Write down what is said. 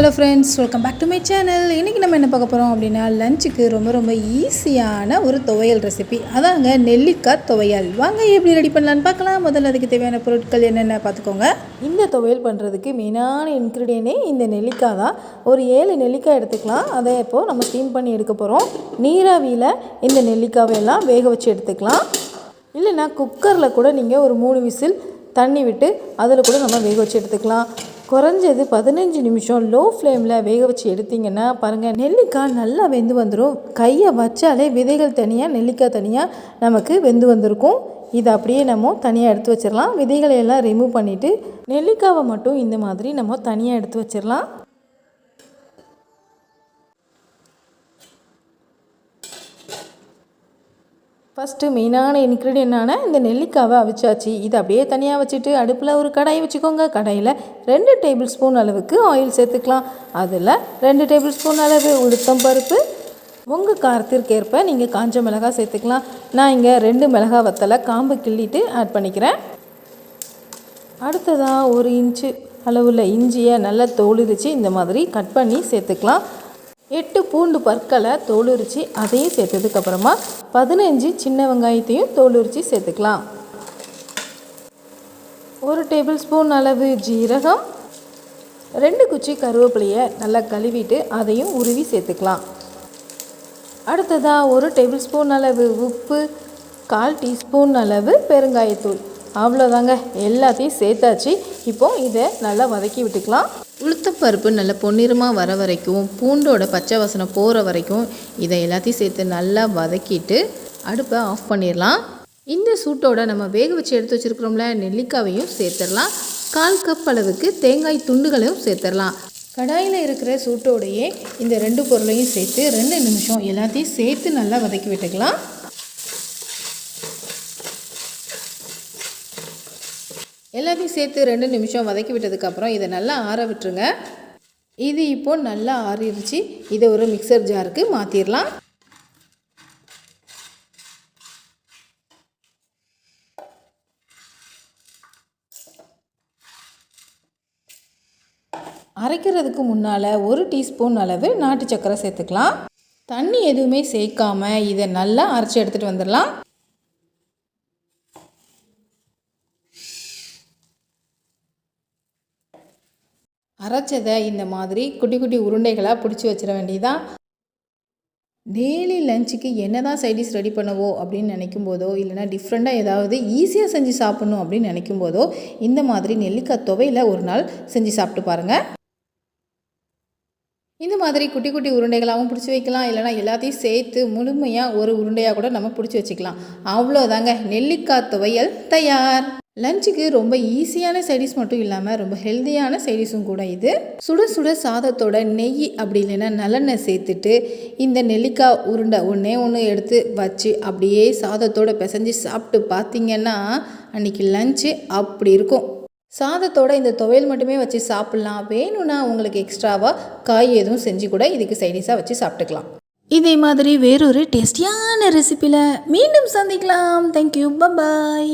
Hello friends, welcome back to my channel. இன்றைக்கி நம்ம என்ன பார்க்க போகிறோம் அப்படின்னா, லஞ்சுக்கு ரொம்ப ஈஸியான ஒரு துவையல் ரெசிபி. அதாங்க நெல்லிக்காய் துவையல். வாங்க எப்படி ரெடி பண்ணலான்னு பார்க்கலாம். முதல்ல அதுக்கு தேவையான பொருட்கள் என்னென்ன பார்த்துக்கோங்க. இந்த துவையல் பண்ணுறதுக்கு மெயினான இன்க்ரீடியனே இந்த நெல்லிக்காய் தான். ஒரு 7 நெல்லிக்காய் எடுத்துக்கலாம். அதை இப்போது நம்ம ஸ்டீம் பண்ணி எடுக்க போகிறோம். நீராவியில் இந்த நெல்லிக்காவையெல்லாம் வேக வச்சு எடுத்துக்கலாம். இல்லைன்னா குக்கரில் கூட நீங்கள் ஒரு 3 விசில் தண்ணி விட்டு அதில் கூட நம்ம வேக வச்சு எடுத்துக்கலாம். குறைஞ்சது 15 நிமிஷம் லோ ஃப்ளேமில் வேக வச்சு எடுத்திங்கன்னா பாருங்கள், நெல்லிக்காய் நல்லா வெந்து வந்துடும். கையை வச்சாலே விதைகள் தனியாக நெல்லிக்காய் தனியாக நமக்கு வெந்து வந்திருக்கும். இதை அப்படியே நம்ம தனியாக எடுத்து வச்சிடலாம். விதைகளை எல்லாம் ரிமூவ் பண்ணிவிட்டு நெல்லிக்காவை மட்டும் இந்த மாதிரி நம்ம தனியாக எடுத்து வச்சிடலாம். ஃபஸ்ட்டு மெயினான இன்க்ரீடியண்டான இந்த நெல்லிக்காவை அவிச்சாச்சு. இதை அப்படியே தனியாக வச்சுட்டு அடுப்பில் ஒரு கடாயை வச்சுக்கோங்க. கடாயில் 2 டேபிள் ஸ்பூன் அளவுக்கு ஆயில் சேர்த்துக்கலாம். அதில் 2 டேபிள் ஸ்பூன் அளவு உளுத்தம் பருப்பு, உங்கள் காரத்திற்கேற்ப நீங்கள் காஞ்ச மிளகாய் சேர்த்துக்கலாம். நான் இங்கே 2 மிளகாய் வத்தலை காம்பு கிள்ளிட்டு ஆட் பண்ணிக்கிறேன். அடுத்ததாக 1 இன்ச்சு அளவில் இஞ்சியை நல்லா தோலுரித்து இந்த மாதிரி கட் பண்ணி சேர்த்துக்கலாம். 8 பூண்டு பற்களை தோலுரித்து அதையும் சேர்த்ததுக்கப்புறமா 15 சின்ன வெங்காயத்தையும் தோலுரித்து சேர்த்துக்கலாம். 1 டேபிள் ஸ்பூன் அளவு ஜீரகம், 2 குச்சி கருவேப்பிலையை நல்லா கழுவிட்டு அதையும் உருவி சேர்த்துக்கலாம். அடுத்ததாக 1 டேபிள் ஸ்பூன் அளவு உப்பு, 1/4 டீஸ்பூன் அளவு பெருங்காயத்தூள். அவ்வளோதாங்க, எல்லாத்தையும் சேர்த்தாச்சு. இப்போது இதை நல்லா வதக்கி விட்டுக்கலாம். உளுத்தப்பருப்பு நல்லா பொன்னிறமாக வர வரைக்கும், பூண்டோட பச்சை வாசனை போகிற வரைக்கும் இதை எல்லாத்தையும் சேர்த்து நல்லா வதக்கிட்டு அடுப்பை ஆஃப் பண்ணிடலாம். இந்த சூட்டோட நம்ம வேக வச்சு எடுத்து வச்சுருக்கிறோம்ல நெல்லிக்காவையும் சேர்த்துடலாம். 1/4 கப் அளவுக்கு தேங்காய் துண்டுகளையும் சேர்த்துடலாம். கடாயில் இருக்கிற சூட்டோடையே இந்த 2 பொருளையும் சேர்த்து 2 நிமிஷம் எல்லாத்தையும் சேர்த்து நல்லா வதக்கி விட்டுக்கலாம். எல்லாத்தையும் சேர்த்து 2 நிமிஷம் வதக்கி விட்டதுக்கப்புறம் இதை நல்லா ஆற விட்டுருங்க. இது இப்போது நல்லா ஆறிடுச்சு. இதை ஒரு மிக்சர் ஜாருக்கு மாற்றிடலாம். அரைக்கிறதுக்கு முன்னால் 1 டீஸ்பூன் அளவு நாட்டு சர்க்கரை சேர்த்துக்கலாம். தண்ணி எதுவுமே சேர்க்காம இதை நல்லா அரைச்சி எடுத்துகிட்டு வந்துடலாம். அரைச்சதை இந்த மாதிரி குட்டி குட்டி உருண்டைகளாக பிடிச்சி வச்சிட வேண்டியதான். டெய்லி லஞ்சுக்கு என்ன தான் சைடிஷ் ரெடி பண்ணவோ அப்படின்னு நினைக்கும் போதோ, இல்லைனா டிஃப்ரெண்ட்டாக ஏதாவது ஈஸியாக செஞ்சு சாப்பிட்ணும் அப்படின்னு நினைக்கும் போதோ இந்த மாதிரி நெல்லிக்காய் துவையில் ஒரு நாள் செஞ்சு சாப்பிட்டு பாருங்கள். இந்த மாதிரி குட்டி குட்டி உருண்டைகளாகவும் பிடிச்சி வைக்கலாம். இல்லைனா எல்லாத்தையும் சேர்த்து முழுமையாக ஒரு உருண்டையாக கூட நம்ம பிடிச்சி வச்சுக்கலாம். அவ்வளோதாங்க, நெல்லிக்காய் துவையல் தயார். லஞ்சுக்கு ரொம்ப ஈஸியான சைடிஷ் மட்டும் இல்லாமல் ரொம்ப ஹெல்த்தியான சைடிஷும் கூட இது. சுட சுட சாதத்தோட நெய் அப்படி இல்லைன்னா நல்லெண்ணெய் சேர்த்துட்டு இந்த நெல்லிக்காய் உருண்டை ஒன்று எடுத்து வச்சு அப்படியே சாதத்தோடு பிசைஞ்சு சாப்பிட்டு பார்த்தீங்கன்னா அன்றைக்கி லஞ்சு அப்படி இருக்கும். சாதத்தோட இந்த துவையல் மட்டுமே வச்சு சாப்பிட்லாம். வேணும்னா உங்களுக்கு எக்ஸ்ட்ராவாக காய் எதுவும் செஞ்சு கூட இதுக்கு சைடிஷாக வச்சு சாப்பிட்டுக்கலாம். இதே மாதிரி வேறொரு டேஸ்டியான ரெசிபியில் மீண்டும் சந்திக்கலாம். Thank you, by.